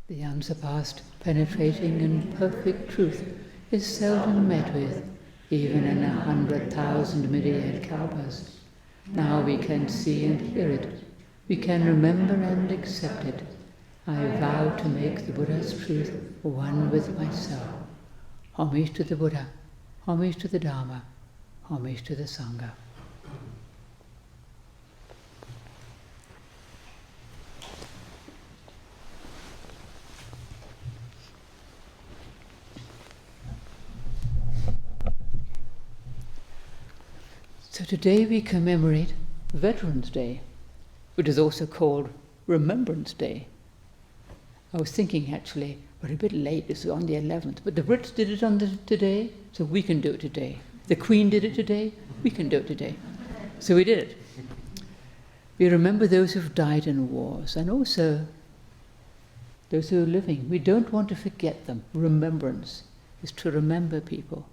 The unsurpassed, penetrating and perfect truth is seldom met with, even in 100,000 myriad kalpas. Now we can see and hear it. We can remember and accept it. I vow to make the Buddha's truth one with myself. Homage to the Buddha, homage to the Dharma, homage to the Sangha. So today we commemorate Veterans Day, which is also called Remembrance Day. I was thinking actually, we're a bit late, this is on the 11th, but the Brits did it on today, so we can do it today. The Queen did it today, we can do it today. So we did it. We remember those who've died in wars, and also those who are living. We don't want to forget them. Remembrance is to remember people.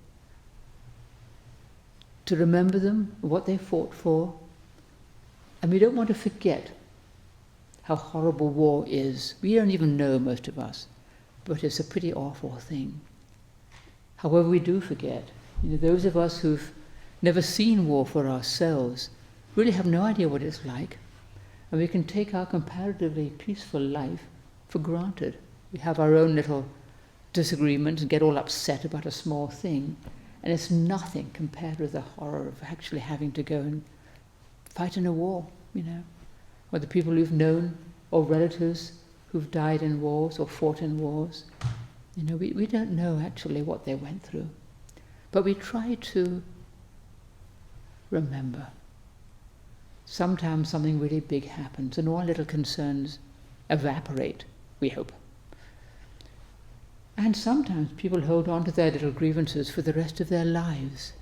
To remember them, what they fought for, and we don't want to forget how horrible war is. We don't even know, most of us, but it's a pretty awful thing. However, we do forget. Those of us who've never seen war for ourselves really have no idea what it's like, and we can take our comparatively peaceful life for granted. We have our own little disagreements and get all upset about a small thing, and it's nothing compared with the horror of actually having to go and fight in a war, or the people who've known, or relatives who've died in wars or fought in wars. We don't know actually what they went through. But we try to remember. Sometimes something really big happens and all little concerns evaporate, we hope. And sometimes people hold on to their little grievances for the rest of their lives.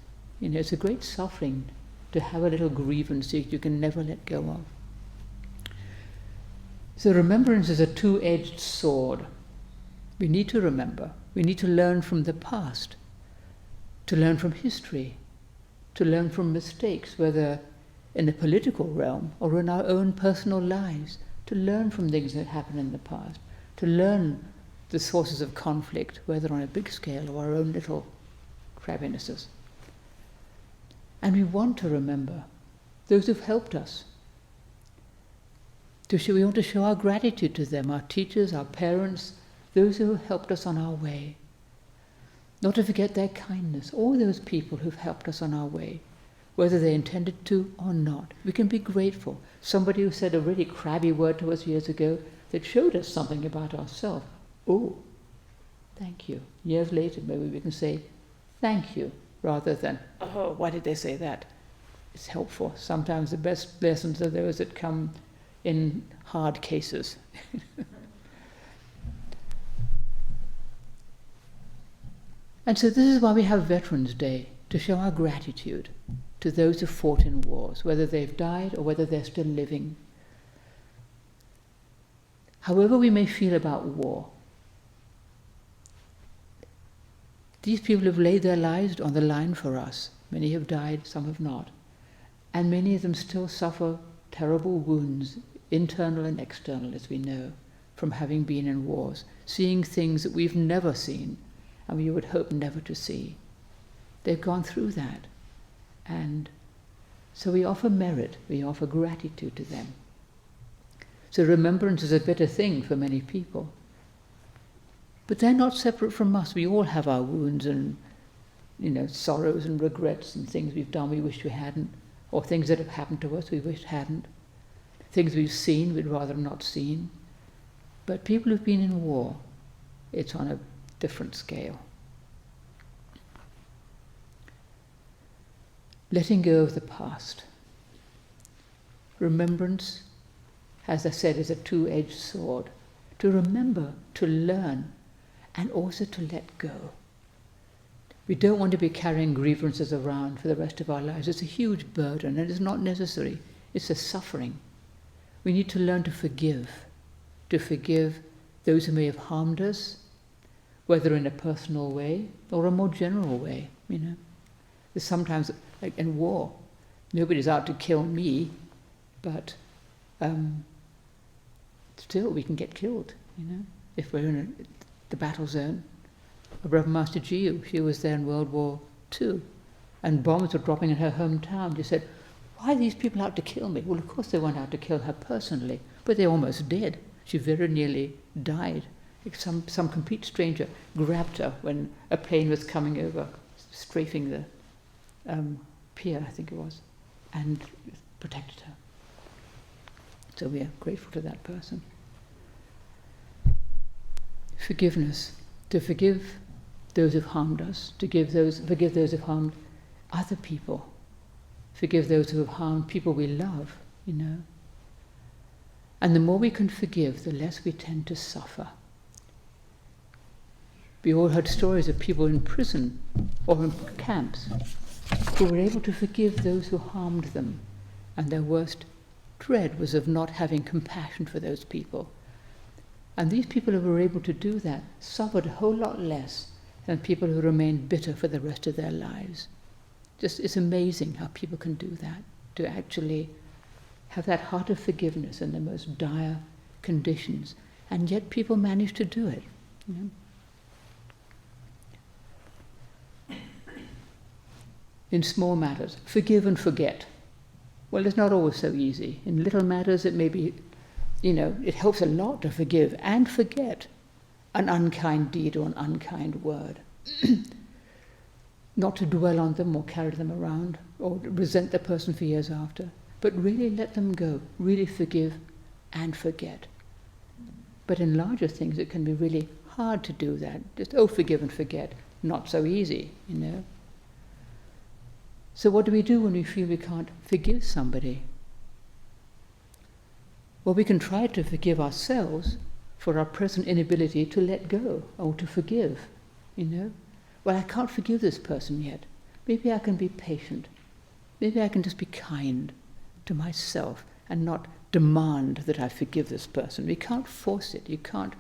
It's a great suffering to have a little grievance that you can never let go of. So remembrance is a two-edged sword. We need to remember. We need to learn from the past, to learn from history, to learn from mistakes, whether in the political realm or in our own personal lives, to learn from things that happened in the past, to learn the sources of conflict, whether on a big scale or our own little crabbinesses. And we want to remember those who've helped us. We want to show our gratitude to them, our teachers, our parents, those who helped us on our way. Not to forget their kindness, all those people who've helped us on our way, whether they intended to or not. We can be grateful. Somebody who said a really crabby word to us years ago that showed us something about ourselves. Oh, thank you. Years later, maybe we can say, thank you, rather than, oh, why did they say that? It's helpful. Sometimes the best lessons are those that come in hard cases. And so this is why we have Veterans Day, to show our gratitude to those who fought in wars, whether they've died or whether they're still living. However we may feel about war, these people have laid their lives on the line for us. Many have died, some have not. And many of them still suffer terrible wounds, internal and external, as we know, from having been in wars, seeing things that we've never seen and we would hope never to see. They've gone through that. And so we offer merit, we offer gratitude to them. So remembrance is a bitter thing for many people. But they're not separate from us. We all have our wounds and, sorrows and regrets and things we've done we wish we hadn't, or things that have happened to us we wish hadn't, things we've seen we'd rather not seen. But people who've been in war, it's on a different scale. Letting go of the past. Remembrance, as I said, is a two-edged sword. To remember, to learn, and also to let go. We don't want to be carrying grievances around for the rest of our lives. It's a huge burden, and it's not necessary. It's a suffering. We need to learn to forgive those who may have harmed us, whether in a personal way or a more general way. There's sometimes, like in war, nobody's out to kill me, but still we can get killed. if we're in the battle zone. Reverend Master Jiu, she was there in World War II, and bombs were dropping in her hometown. She said, why are these people out to kill me? Well, of course they weren't out to kill her personally, but they almost did. She very nearly died. Some complete stranger grabbed her when a plane was coming over, strafing the pier, I think it was, and protected her. So we are grateful to that person. Forgiveness. To forgive those who've harmed us, forgive those who've harmed other people, forgive those who have harmed people we love, And the more we can forgive, the less we tend to suffer. We all heard stories of people in prison or in camps who were able to forgive those who harmed them, and their worst dread was of not having compassion for those people. And these people who were able to do that suffered a whole lot less than people who remained bitter for the rest of their lives. It's amazing how people can do that, to actually have that heart of forgiveness in the most dire conditions, and yet people manage to do it. In small matters, forgive and forget. Well, it's not always so easy. In little matters, it may be, it helps a lot to forgive and forget an unkind deed or an unkind word. Not to dwell on them or carry them around or resent the person for years after, but really let them go, really forgive and forget. But in larger things, it can be really hard to do that. Just, forgive and forget. Not so easy, So what do we do when we feel we can't forgive somebody? Well, we can try to forgive ourselves for our present inability to let go or to forgive, Well, I can't forgive this person yet. Maybe I can be patient. Maybe I can just be kind to myself and not demand that I forgive this person. We can't force it. You can't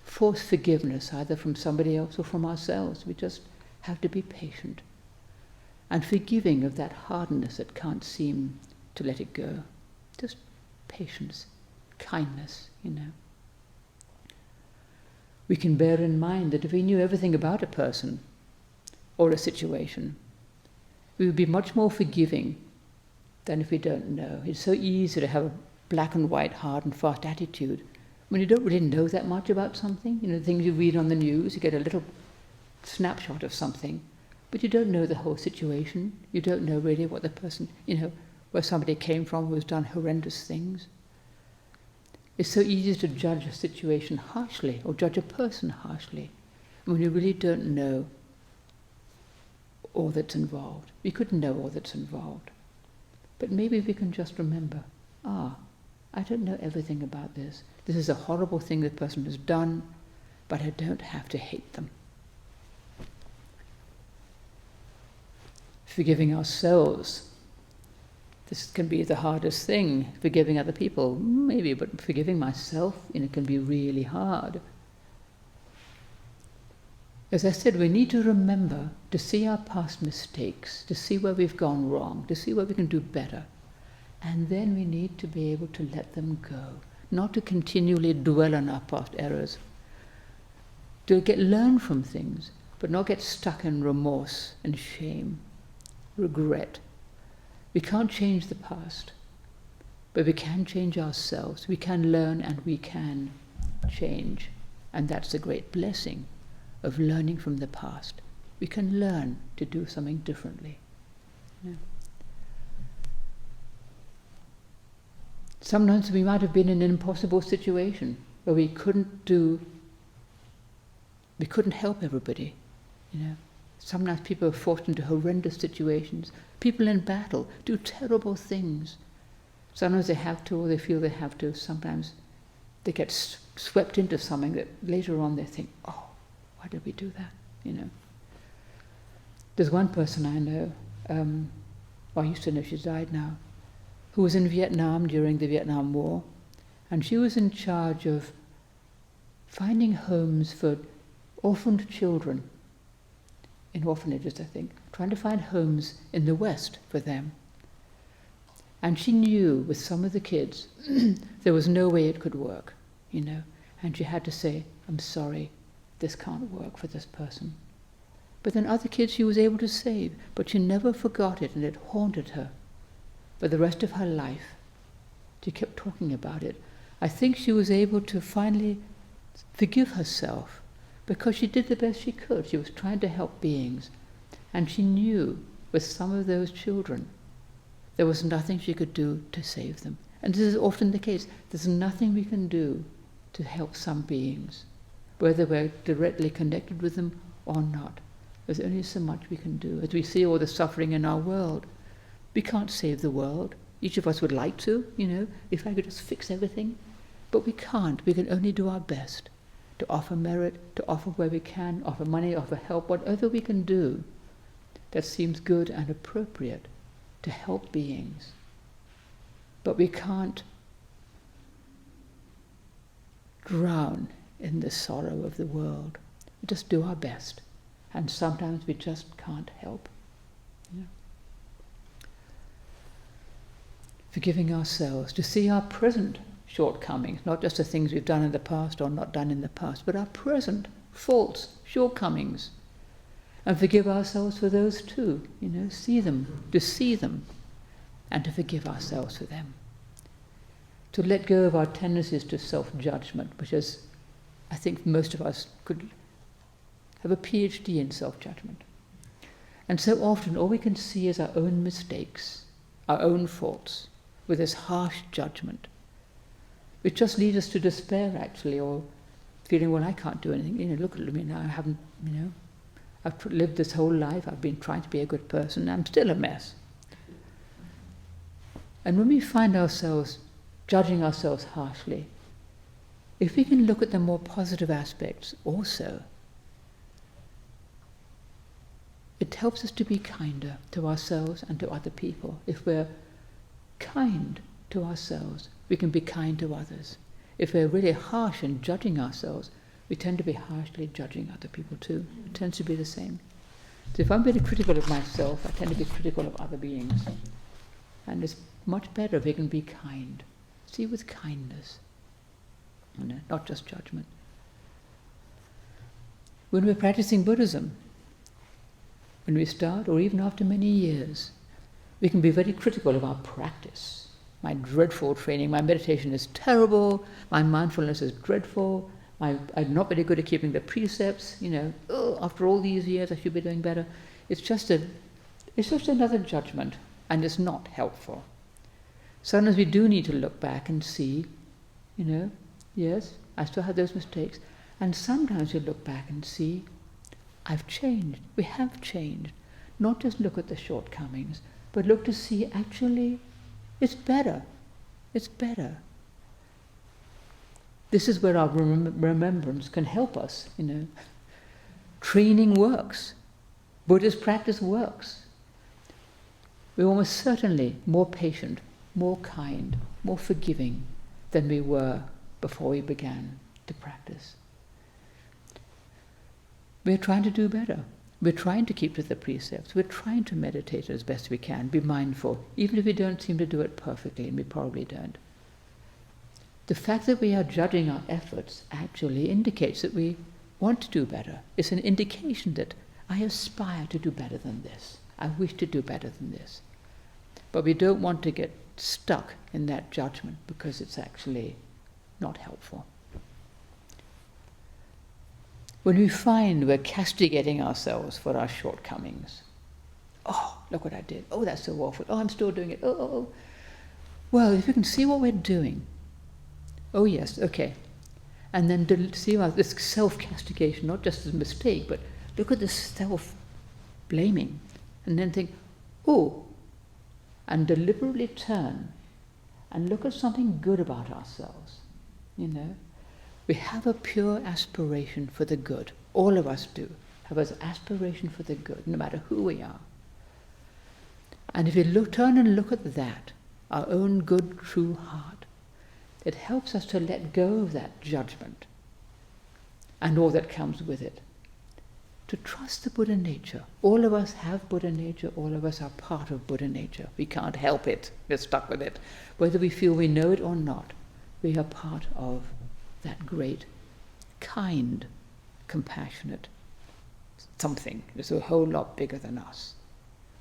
force forgiveness either from somebody else or from ourselves. We just have to be patient and forgiving of that hardness that can't seem to let it go. Just patience, kindness, We can bear in mind that if we knew everything about a person or a situation, we would be much more forgiving than if we don't know. It's so easy to have a black and white, hard and fast attitude when you don't really know that much about something. The things you read on the news, you get a little snapshot of something, but you don't know the whole situation. You don't know really what the person, where somebody came from who has done horrendous things. It's so easy to judge a situation harshly or judge a person harshly when you really don't know all that's involved. We couldn't know all that's involved. But maybe we can just remember, I don't know everything about this. This is a horrible thing the person has done, but I don't have to hate them. Forgiving ourselves. This can be the hardest thing, forgiving other people, maybe, but forgiving myself, can be really hard. As I said, we need to remember to see our past mistakes, to see where we've gone wrong, to see where we can do better. And then we need to be able to let them go, not to continually dwell on our past errors, to learn from things, but not get stuck in remorse and shame, regret. We can't change the past, but we can change ourselves. We can learn and we can change. And that's the great blessing of learning from the past. We can learn to do something differently. Sometimes we might have been in an impossible situation where we couldn't help everybody. Sometimes people are forced into horrendous situations. People in battle do terrible things. Sometimes they have to, or they feel they have to. Sometimes they get swept into something that later on they think, why did we do that? There's one person I know, I used to know, she's died now, who was in Vietnam during the Vietnam War, and she was in charge of finding homes for orphaned children in orphanages, I think, trying to find homes in the West for them. And she knew with some of the kids there was no way it could work, and she had to say, I'm sorry, this can't work for this person. But then other kids she was able to save, but she never forgot it, and it haunted her for the rest of her life. She kept talking about it. I think she was able to finally forgive herself because she did the best she could. She was trying to help beings, and she knew with some of those children there was nothing she could do to save them. And this is often the case. There's nothing we can do to help some beings, whether we're directly connected with them or not. There's only so much we can do. As we see all the suffering in our world, we can't save the world. Each of us would like to, if I could just fix everything. But we can't. We can only do our best to offer merit, to offer where we can, offer money, offer help, whatever we can do that seems good and appropriate to help beings. But we can't drown in the sorrow of the world. We just do our best. And sometimes we just can't help. Yeah. Forgiving ourselves, to see our present shortcomings, not just the things we've done in the past or not done in the past, but our present faults, shortcomings. And forgive ourselves for those too, see them, to see them, and to forgive ourselves for them. To let go of our tendencies to self-judgment, which is, I think most of us could have a PhD in self-judgment. And so often all we can see is our own mistakes, our own faults, with this harsh judgment, which just leads us to despair actually, or feeling, well, I can't do anything. Look at me now, I haven't, I've lived this whole life, I've been trying to be a good person, I'm still a mess. And when we find ourselves judging ourselves harshly, if we can look at the more positive aspects also, it helps us to be kinder to ourselves and to other people. If we're kind to ourselves, we can be kind to others. If we're really harsh in judging ourselves, we tend to be harshly judging other people too. It tends to be the same. So if I'm really critical of myself, I tend to be critical of other beings. And it's much better if we can be kind. See with kindness, not just judgment. When we're practicing Buddhism, when we start, or even after many years, we can be very critical of our practice. My dreadful training, my meditation is terrible, my mindfulness is dreadful, I'm not very good at keeping the precepts, after all these years I should be doing better. It's just another judgment, and it's not helpful. Sometimes we do need to look back and see, yes, I still have those mistakes. And sometimes we look back and see, I've changed, we have changed. Not just look at the shortcomings, but look to see, actually, it's better. It's better. This is where our remembrance can help us, Training works. Buddhist practice works. We're almost certainly more patient, more kind, more forgiving than we were before we began to practice. We're trying to do better. We're trying to keep to the precepts. We're trying to meditate as best we can, be mindful, even if we don't seem to do it perfectly, and we probably don't. The fact that we are judging our efforts actually indicates that we want to do better. It's an indication that I aspire to do better than this. I wish to do better than this. But we don't want to get stuck in that judgment because it's actually not helpful. When we find we're castigating ourselves for our shortcomings, oh, look what I did. Oh, that's so awful. Oh, I'm still doing it. Oh. Well, if you can see what we're doing, oh yes, okay. And then see this self-castigation, not just as a mistake, but look at this self-blaming. And then think, oh, and deliberately turn and look at something good about ourselves, We have a pure aspiration for the good. All of us do have an aspiration for the good, no matter who we are. And if you turn and look at that, our own good, true heart, it helps us to let go of that judgment and all that comes with it. To trust the Buddha nature. All of us have Buddha nature, all of us are part of Buddha nature. We can't help it, we're stuck with it. Whether we feel we know it or not, we are part of that great kind, compassionate something. It's a whole lot bigger than us.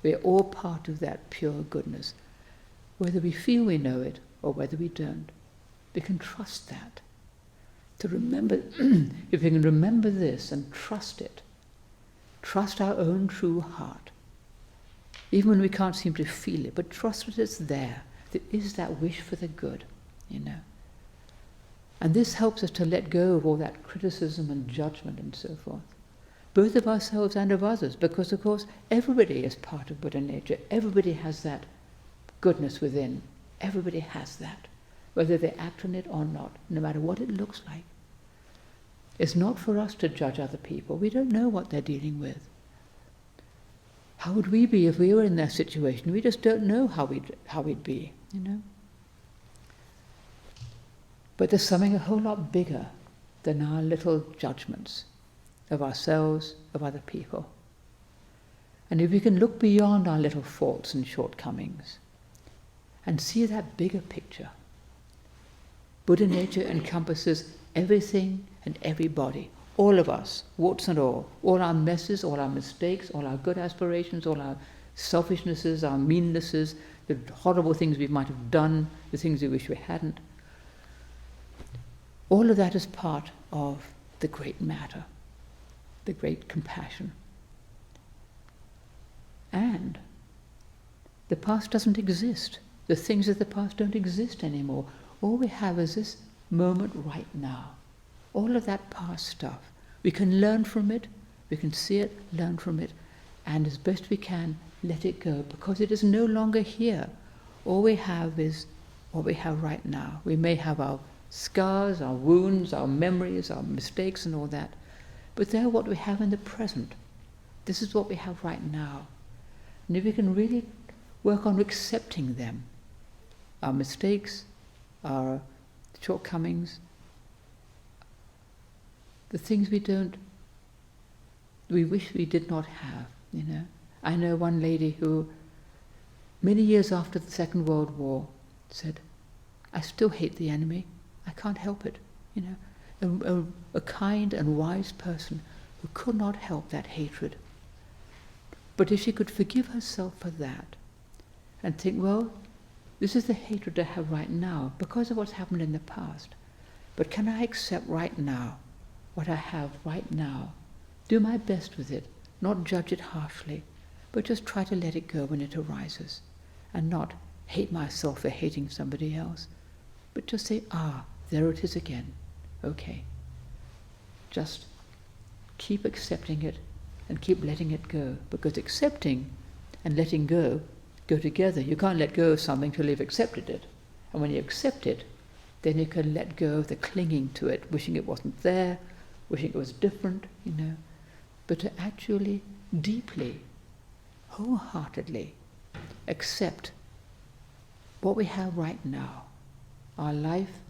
We're all part of that pure goodness. Whether we feel we know it or whether we don't, we can trust that. To remember, if we can remember this and trust it, trust our own true heart, even when we can't seem to feel it, but trust that it's there. There is that wish for the good, you know. And this helps us to let go of all that criticism and judgment and so forth, both of ourselves and of others, because of course everybody is part of Buddha nature. Everybody has that goodness within. Everybody has that, whether they act on it or not, no matter what it looks like. It's not for us to judge other people. We don't know what they're dealing with. How would we be if we were in their situation? We just don't know how we'd be, you know. But there's something a whole lot bigger than our little judgments of ourselves, of other people. And if we can look beyond our little faults and shortcomings and see that bigger picture, Buddha nature encompasses everything and everybody, all of us, warts and all our messes, all our mistakes, all our good aspirations, all our selfishnesses, our meannesses, the horrible things we might have done, the things we wish we hadn't. All of that is part of the great matter, the great compassion. And the past doesn't exist. The things of the past don't exist anymore. All we have is this moment right now. All of that past stuff. We can learn from it, we can see it, learn from it, and as best we can, let it go, because it is no longer here. All we have is what we have right now. We may have our scars, our wounds, our memories, our mistakes and all that, but they're what we have in the present. This is what we have right now. And if we can really work on accepting them, our mistakes, our shortcomings, the things we wish we did not have, you know. I know one lady who, many years after the Second World War, said, I still hate the enemy. I can't help it, you know. A kind and wise person who could not help that hatred. But if she could forgive herself for that and think, well, this is the hatred I have right now because of what's happened in the past. But can I accept right now what I have right now? Do my best with it, not judge it harshly, but just try to let it go when it arises, and not hate myself for hating somebody else, but just say, there it is again. Okay. Just keep accepting it and keep letting it go, because accepting and letting go together. You can't let go of something till you've accepted it. And when you accept it, then you can let go of the clinging to it, wishing it wasn't there, wishing it was different, you know. But to actually, deeply, wholeheartedly accept what we have right now, our life,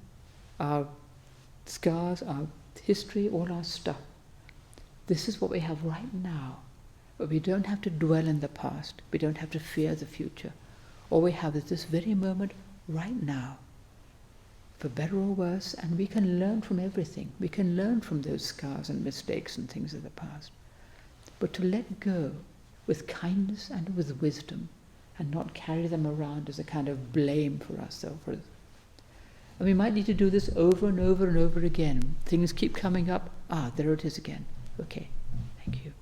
our scars, our history, all our stuff. This is what we have right now. But we don't have to dwell in the past. We don't have to fear the future. All we have is this very moment right now, for better or worse, and we can learn from everything. We can learn from those scars and mistakes and things of the past. But to let go with kindness and with wisdom, and not carry them around as a kind of blame for ourselves. And we might need to do this over and over and over again. Things keep coming up. There it is again. Okay, thank you.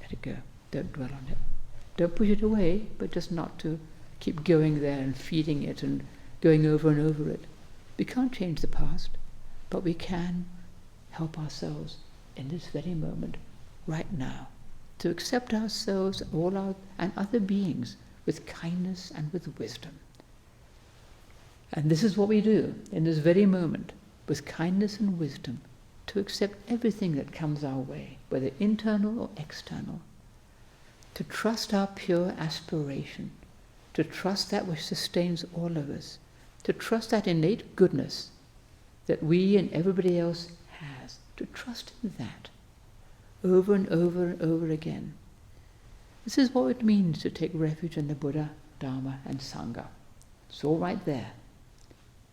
Let it go. Don't dwell on it. Don't push it away, but just not to keep going there and feeding it and going over and over it. We can't change the past, but we can help ourselves in this very moment, right now, to accept ourselves, and other beings with kindness and with wisdom. And this is what we do in this very moment, with kindness and wisdom, to accept everything that comes our way, whether internal or external, to trust our pure aspiration, to trust that which sustains all of us, to trust that innate goodness that we and everybody else has, to trust in that over and over and over again. This is what it means to take refuge in the Buddha, Dharma and Sangha. It's all right there.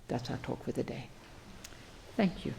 That's our talk for the day. Thank you.